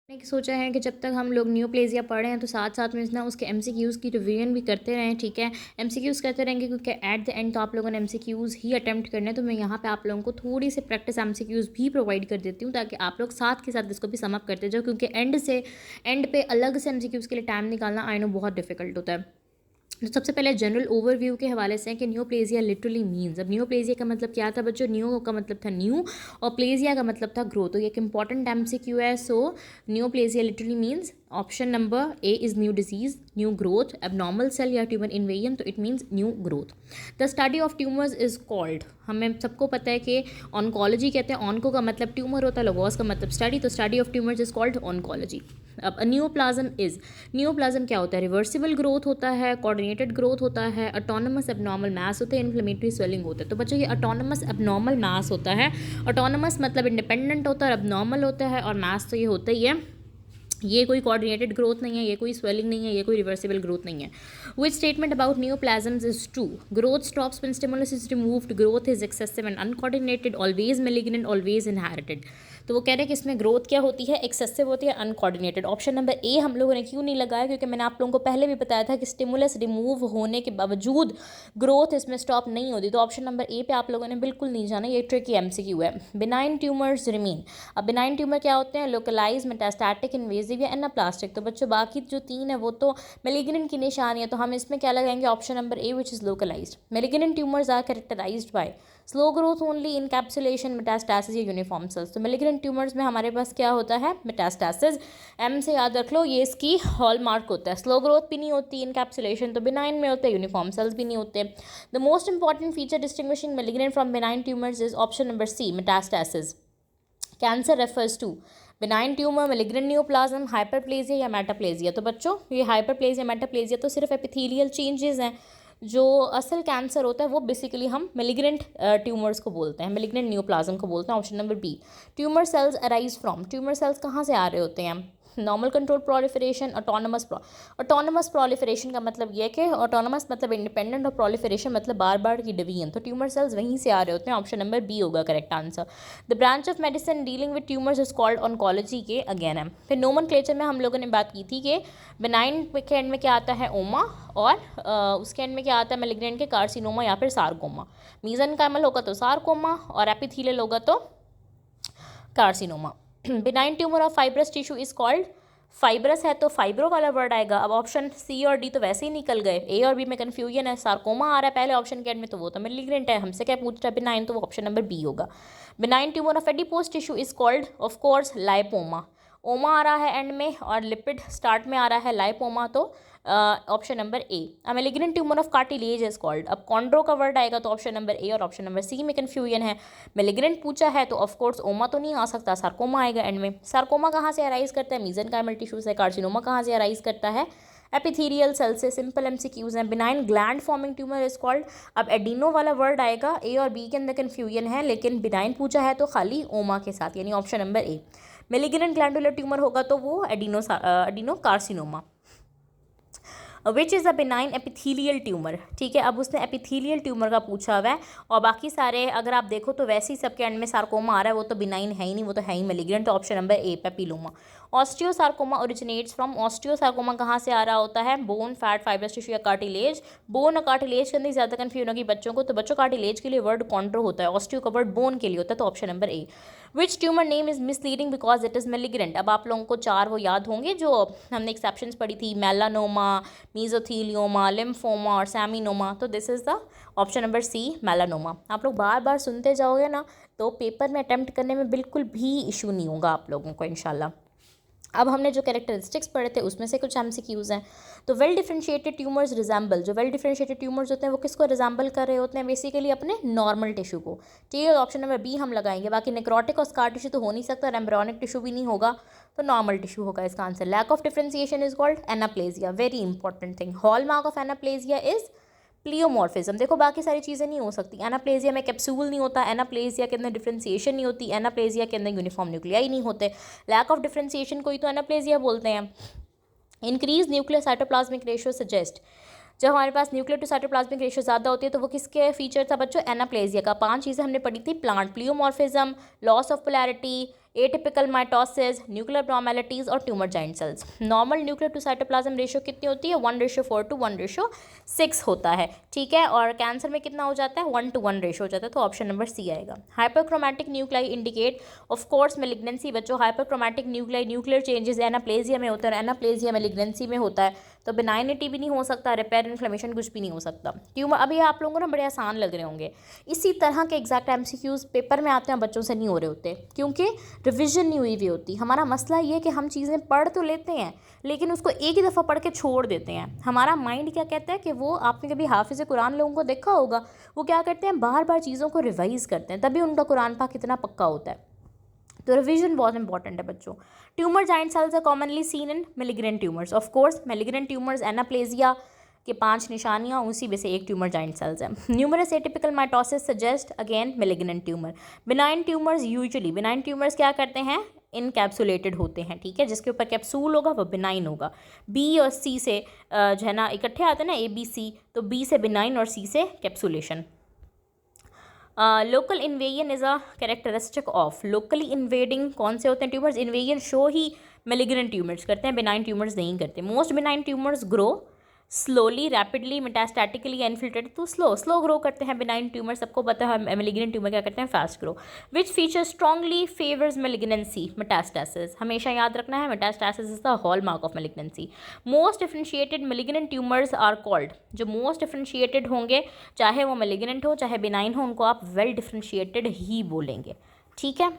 मैंने कि सोचा है कि जब तक हम लोग न्यूप्लेजिया पढ़ रहे हैं तो साथ साथ में ना उसके एमसीक्यूज़ की रिवीजन भी करते रहें, ठीक है। एमसीक्यूज़ करते रहेंगे क्योंकि एट द एंड तो आप लोगों ने एमसीक्यूज़ ही अटेम्प्ट करने हैं, तो मैं यहाँ पे आप लोगों को थोड़ी सी प्रैक्टिस एमसीक्यूज़ भी प्रोवाइड कर देती हूँ ताकि आप लोग साथ के साथ इसको भी सम अप करते जाओ, क्योंकि एंड पे अलग से एमसीक्यूज़ के लिए टाइम निकालना आई नो बहुत डिफिकल्ट होता है। तो सबसे पहले जनरल ओवरव्यू के हवाले से है कि न्यूप्लेजिया लिटरली मीन्स। अब न्यूप्लेजिया का मतलब क्या था बच्चों? न्यू का मतलब था न्यू और प्लेजिया का मतलब था ग्रोथ। तो ये एक इंपॉर्टेंट एमसीक्यू है। So neoplasia literally means option number A is new disease, new growth, abnormal cell या ट्यूमर इन्वेजन, तो it means new growth. The study of tumours is called, हमें सबको पता है कि ऑनकोलॉजी कहते हैं। ऑनको का मतलब ट्यूमर होता है, लोगोस का मतलब स्टडी, तो study of tumours is called oncology. अब न्यूप्लाज्म इज, न्यूप्लाज्म क्या होता है? रिवर्सिबल ग्रोथ होता है, कोऑर्डिनेटेड ग्रोथ होता है, ऑटोनमस एबनॉर्मल मास होता है, इन्फ्लेमेटरी स्वेलिंग होता है। तो बच्चों ये ऑटोनमस एबनॉर्मल मास होता है। ऑटोनमस मतलब इंडिपेंडेंट होता है, एबनॉर्मल होता है, और मास तो ये होता ही है। ये कोई कोऑर्डिनेटेड ग्रोथ नहीं है, ये कोई स्वेलिंग नहीं है, ये कोई रिवर्सिबल ग्रोथ नहीं है। Which statement about neoplasms is true? Growth stops when stimulus is removed, growth is excessive and uncoordinated, always malignant, always inherited. तो वो कह रहे हैं कि इसमें ग्रोथ क्या होती है? एक्सेसिव होती है, अनकोऑर्डिनेटेड। ऑप्शन नंबर ए हम लोगों ने क्यों नहीं लगाया? क्योंकि मैंने आप लोगों को पहले भी बताया था कि स्टिमुलस रिमूव होने के बावजूद ग्रोथ इसमें स्टॉप नहीं होती। तो ऑप्शन नंबर ए पे आप लोगों ने बिल्कुल नहीं जाना, ये ट्रिकी एमसीक्यू है। Benign tumours remain. अब बिनाइन ट्यूमर क्या होते हैं? लोकलाइज, मेटास्टैटिक, इन्वेजिव या एनाप्लास्टिक। तो बच्चों बाकी जो तीन है वो तो मेलिग्नेंट की निशानी है, तो हम इसमें क्या लगाएंगे? Option number A which is localised. Malignant tumours are characterised by slow growth only, encapsulation, metastasis या यूनिफॉर्म सेल्स। तो मेलिग्नेंट ट्यूमर्स में हमारे पास क्या होता है? मेटास्टैसिस। एम से याद रख लो, ये इसकी हॉलमार्क होता है। स्लो ग्रोथ भी नहीं होती, इनकैप्सुलेशन तो बिनाइन में होता है, यूनिफॉर्म सेल्स भी नहीं होते। The most important feature distinguishing malignant from benign tumours is option number C, metastasis. Cancer refers to benign tumour, malignant neoplasm, hyperplasia या मेटाप्लेजिया। तो बच्चों ये हाइपरप्लेजिया मेटाप्लेजिया तो सिर्फ एपिथेलियल चेंजेस हैं। जो असल कैंसर होता है वो बेसिकली हम मेलिग्नेंट ट्यूमर्स को बोलते हैं, मेलिग्नेंट न्यूप्लाज्म को बोलते हैं। Option number B. Tumour cells arise from, tumour cells कहाँ से आ रहे होते हैं? Normal control proliferation, autonomous proliferation का मतलब ये है कि ऑटोनमस मतलब इंडिपेंडेंट और प्रोलिफरेशन मतलब बार बार की डिवीजन, तो ट्यूमर सेल्स वहीं से आ रहे होते हैं। ऑप्शन नंबर बी होगा correct answer. The branch of medicine dealing with tumours is called oncology के अगेन है। फिर नोमेनक्लेचर में हम लोगों ने बात की थी कि बेनाइन के एंड में क्या आता है? ओमा, और उसके एंड में क्या आता है? मेलिग्नेंट के कार्सिनोमा या फिर सार्कोमा। मीजनकाइमल होगा तो सार्कोमा, और एपिथेलियल होगा तो carcinoma. Benign tumour of fibrous tissue is called, fibrous है तो फाइब्रो वाला वर्ड आएगा। अब ऑप्शन सी और डी तो वैसे ही निकल गए, ए और बी में कन्फ्यूजन है। सार्कोमा आ रहा है पहले ऑप्शन के एंड में, तो वो तो मेलिग्नेंट है, हमसे क्या पूछ रहा है? बिनाइन, तो वो ऑप्शन नंबर बी होगा। Benign tumour of adipose tissue is called off course lipoma. ओमा आ रहा है एंड में और लिपिड स्टार्ट में आ रहा है लाइपोमा, तो option number A. A malignant tumour of cartilage is called, अब कॉन्ड्रो का वर्ड आएगा तो ऑप्शन नंबर ए और ऑप्शन नंबर सी में कन्फ्यूजन है। मेलिग्नेंट पूछा है तो ऑफ कोर्स ओमा तो नहीं आ सकता, सार्कोमा आएगा एंड में। सार्कोमा कहाँ से अराइज करता है? मीजनकाइमल टिश्यू से। कार्सिनोमा कहाँ से अराइज करता है? एपिथेलियल सेल से। सिंपल एमसीक्यूज हैं। Benign gland forming tumour is called, अब एडिनो वाला वर्ड आएगा, ए और बी के अंदर कन्फ्यूजन है, लेकिन बिनाइन पूछा है तो खाली ओमा के साथ, यानी ऑप्शन नंबर ए। मेलिग्नेंट ग्लैंडुलर ट्यूमर होगा तो वो adeno carcinoma. Which is a benign epithelial tumour, ठीक है। अब उसने एपिथेलियल ट्यूमर का पूछा हुआ है, और बाकी सारे अगर आप देखो तो वैसे ही सबके एंड में सार्कोमा आ रहा है, वो तो बिनाइन है ही नहीं, वो तो है ही मेलिग्नेंट, तो option number A papilloma. Osteosarcoma originates from, osteosarcoma कहाँ से आ रहा होता है? बोन, फैट, फाइब्रस टिश्यू या कार्टिलेज। बोन और कार्टिलेज के अंदर ज़्यादा कन्फ्यूजन होगी बच्चों को, तो बच्चों कार्टिलेज के लिए वर्ड कॉन्ट्रो होता है, ऑस्टियो का वर्ड बोन के लिए होता है, तो option number A. Which tumour name is misleading because it is malignant. अब आप लोगों को चार वो याद होंगे जो हमने एक्सेप्शंस पढ़ी थी, मेलानोमा, मीजोथीलियोमा, लिम्फोमा और सैमिनोमा, तो this is the option number C, melanoma. आप लोग बार बार सुनते जाओगे ना तो पेपर में अटैम्प्ट करने में बिल्कुल भी इशू नहीं होगा आप लोगों को इंशाल्लाह। अब हमने जो कैरेक्टरिस्टिक्स पढ़े थे उसमें से कुछ एमसीक्यूज़ हैं। तो वेल डिफरेंशिएटेड ट्यूमर्स रिजेंबल, जो वेल डिफरेंशिएटेड ट्यूमर्स होते हैं वो किसको रिजेंबल कर रहे होते हैं? बेसिकली अपने नॉर्मल टिश्यू को, ठीक है। ऑप्शन नंबर बी हम लगाएंगे। बाकी नेक्रोटिक और स्कार टिश्यू तो हो नहीं सकता, और एम्ब्रियोनिक टिश्यू भी नहीं होगा, तो नॉर्मल टिश्यू होगा इसका answer. Lack of differentiation is called anaplasia, very important thing. Hallmark of anaplasia is pleomorphism. देखो बाकी सारी चीज़ें नहीं हो सकती, एनाप्लेजिया में कैप्सूल नहीं होता, एनाप्लेजिया के अंदर डिफरेंशिएशन नहीं होती, एनाप्लेजिया के अंदर यूनिफॉर्म न्यूक्लियाई नहीं होते, लैक ऑफ डिफरेंशिएशन को ही तो एनाप्लेजिया बोलते हैं। Increase nuclear cytoplasmic ratio suggest, जब हमारे पास न्यूक्लियर टू साइटोप्लाज्मिक रेशियो ज़्यादा होती है तो वो किसके फीचर था बच्चों? एनाप्लेजिया का। 5 चीज़ें हमने पढ़ी थी, plant, pleomorphism, loss of polarity, atypical mitosis, nuclear abnormalities और tumour giant cells. Normal nuclear to cytoplasm ratio कितनी होती है? 1:4 to 1:6 होता है, ठीक है। और कैंसर में कितना हो जाता है? 1:1 रेशियो हो जाता है, तो ऑप्शन नंबर सी आएगा। Hyperchromatic nuclei indicate of course malignancy. बच्चों hyperchromatic nuclei nuclear changes anaplasia में होता है, एनाप्लेजिया मेलिग्नेंसी में होता है, तो बेनाइनिटी भी नहीं हो सकता, रिपेयर इन्फ्लेमेशन कुछ भी नहीं हो सकता। ट्यूमर अभी आप लोगों को ना बड़े आसान लग रहे होंगे, इसी तरह के एग्जैक्ट एमसीक्यूज पेपर में आते हैं, बच्चों से नहीं हो रहे होते क्योंकि रिविजन नहीं हुई होती। हमारा मसला ये है कि हम चीज़ें पढ़ तो लेते हैं लेकिन उसको एक ही दफ़ा पढ़ के छोड़ देते हैं। हमारा माइंड क्या कहता है कि वो, आपने कभी हाफिज़ कुरान लोगों को देखा होगा, वो क्या करते हैं, बार बार चीज़ों को रिवाइज़ करते हैं, तभी उनका कुरान पाक कितना पक्का होता है। तो रिवीजन बहुत इंपॉर्टेंट है बच्चों। Tumour giant cells are commonly seen in malignant tumours. Of course malignant tumours anaplasia के 5 निशानियां, उसी में से एक ट्यूमर जाइंट सेल्स है। Numerous atypical mitosis suggest again malignant tumour. Benign tumours usually, benign tumours क्या करते हैं, इनकैप्सुलेटेड होते हैं, ठीक है, जिसके ऊपर कैप्सूल होगा वो बिनाइन होगा। बी और सी से जो है ना इकट्ठे आते हैं ना, ABC, तो बी से बिनाइन और सी से capsulation. Local invasion is a characteristic of. Locally invading कौन से होते हैं ट्यूमर्स? इन्वेजन शो ही मेलिग्नेंट ट्यूमर्स करते हैं, बिनाइन ट्यूमर्स नहीं करते। Most benign tumours grow slowly, rapidly, metastatically, infiltrated, तो स्लो ग्रो करते हैं बिनाइन ट्यूमर, सबको पता है। मेलिग्नेंट ट्यूमर क्या करते हैं? Fast grow. Which feature strongly favours malignancy? Metastasis. हमेशा याद रखना है, metastasis is the hallmark of malignancy. Most differentiated malignant tumours are called. जो मोस्ट डिफरेंशिएटेड होंगे, चाहे वो मेलिग्नेंट हो चाहे बिनाइन हो, उनको आप वेल डिफरेंशिएटेड ही बोलेंगे, ठीक है।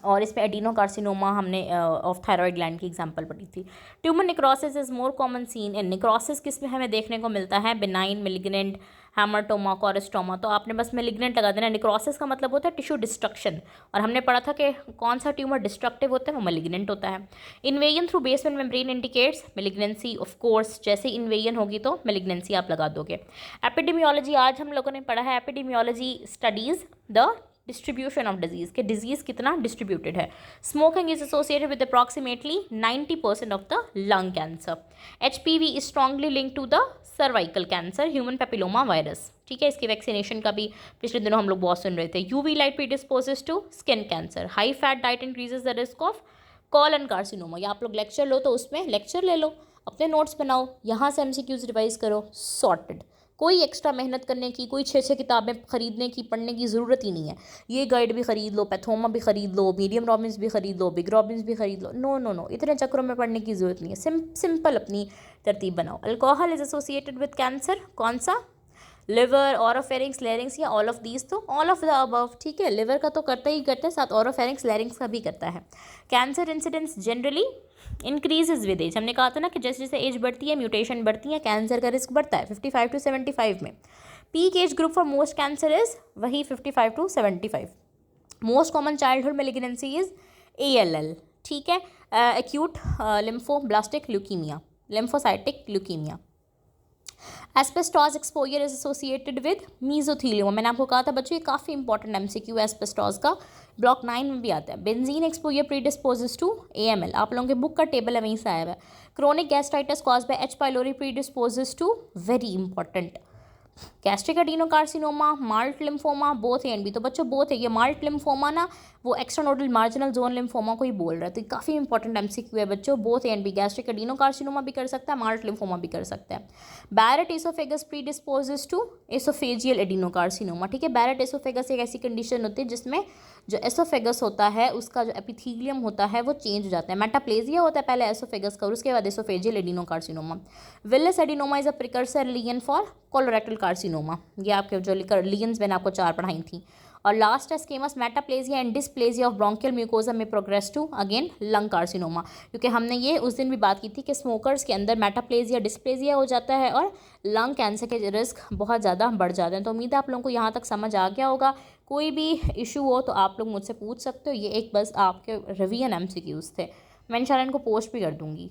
और इसमें एडिनोकार्सिनोमा हमने ऑफ थायराइड ग्लैंड की एग्जांपल पढ़ी थी। Tumour necrosis is more common seen in. Necrosis किस में हमें देखने को मिलता है? Benign, malignant, hamartoma, choristoma. तो आपने बस मेलिग्नेंट लगा देना। निक्रोसिस का मतलब होता है टिश्यू डिस्ट्रक्शन, और हमने पढ़ा था कि कौन सा ट्यूमर डिस्ट्रक्टिव होता है, वो मेलिग्नेंट होता है। Invasion through basement membrane indicates malignancy. Of course जैसे इन्वेजन होगी तो मेलिग्नेंसी आप लगा दोगे। एपिडेमियोलॉजी आज हम लोगों ने पढ़ा है। Epidemiology studies the distribution of disease, के डिजीज़ कितना डिस्ट्रीब्यूटेड है। Smoking is associated with approximately 90% of the lung cancer. HPV is strongly link to the cervical cancer, human papilloma virus, ठीक है। इसकी वैक्सीनेशन का भी पिछले दिनों हम लोग बहुत सुन रहे थे। UV light predisposes to skin cancer. High fat diet increases the risk of colon carcinoma. या आप लोग लेक्चर लो तो उसमें लेक्चर ले लो, अपने नोट्स बनाओ, यहाँ से MCQs रिवाइज करो, सॉर्टेड। कोई एक्स्ट्रा मेहनत करने की, कोई 6 किताबें खरीदने की, पढ़ने की ज़रूरत ही नहीं है। ये गाइड भी ख़रीद लो, पैथोमा भी ख़रीद लो, मीडियम रॉबिन्स भी ख़रीद लो, बिग रॉबिन्स भी ख़रीद लो। नो नो नो, इतने चक्रों में पढ़ने की ज़रूरत नहीं है। सिंपल अपनी तरतीब बनाओ। Alcohol is associated with cancer. कौन सा? लिवर, ऑरोफेरिंग्स, लैरिंग्स, या ऑल ऑफ दीज? तो ऑल ऑफ द अबव, ठीक है। लिवर का तो करता ही करता है, साथ ऑरोफेरिंग्स, लैरिंग्स का भी करता है। Cancer incidence generally increases with age. हमने कहा था ना कि जैसे जैसे एज बढ़ती है, म्यूटेशन बढ़ती है, कैंसर का रिस्क बढ़ता है 55 to 75 में। Peak age group for most cancer is वही 55 to 75। Most common childhood malignancy is ALL, ठीक है। Acute lymphoblastic leukaemia, lymphocytic leukaemia. Asbestos exposure is associated with mesothelioma. मैंने आपको कहा था बच्चों, ये काफ़ी इंपॉर्टेंट MCQ है एस्बेस्टॉस का, ब्लॉक 9 में भी आता है। Benzene exposure predisposes to AML। आप लोगों के बुक का टेबल है, वहीं से आया हुआ है। Chronic gastritis cause by H. pylori predisposes to, very important, gastric adenocarcinoma, MALT lymphoma, both A and B। तो बच्चों बोथ है, ये माल्ट लिम्फोमा ना वो एक्स्ट्रानोडल मार्जिनल जोन लिम्फोमा को ही बोल रहा है, तो काफ़ी इंपॉर्टेंट MCQ है बच्चों। Both A and B, gastric adenocarcinoma भी कर सकता है, माल्ट लिम्फोमा भी कर सकता है। Barrett oesophagus predisposes to oesophageal adenocarcinoma, ठीक है। बैरेट एसोफेगस एक ऐसी कंडीशन होती है जिसमें जो एसोफेगस होता है उसका जो एपिथीलियम होता है वो चेंज हो जाता है। मेटाप्लेजिया होता है पहले एसोफेगस का, और उसके बाद oesophageal adenocarcinoma. Villous adenoma is a precursor lesion for colorectal carcinoma. ये आपके जो लियंस मैंने आपको 4 पढ़ाई थी। और लास्ट है squamous metaplasia and dysplasia of bronchial mucosa में progress to again lung carcinoma, क्योंकि हमने ये उस दिन भी बात की थी कि स्मोकर्स के अंदर मेटाप्लेजिया डिस्प्लेजिया हो जाता है और लंग कैंसर के रिस्क बहुत ज़्यादा बढ़ जाते हैं। तो उम्मीद है आप लोगों को यहाँ तक समझ आ गया होगा। कोई भी इशू हो तो आप लोग मुझसे पूछ सकते हो। ये एक बस आपके रिवीजन MCQs थे, मैं इंशाल्लाह इनको पोस्ट भी कर दूँगी।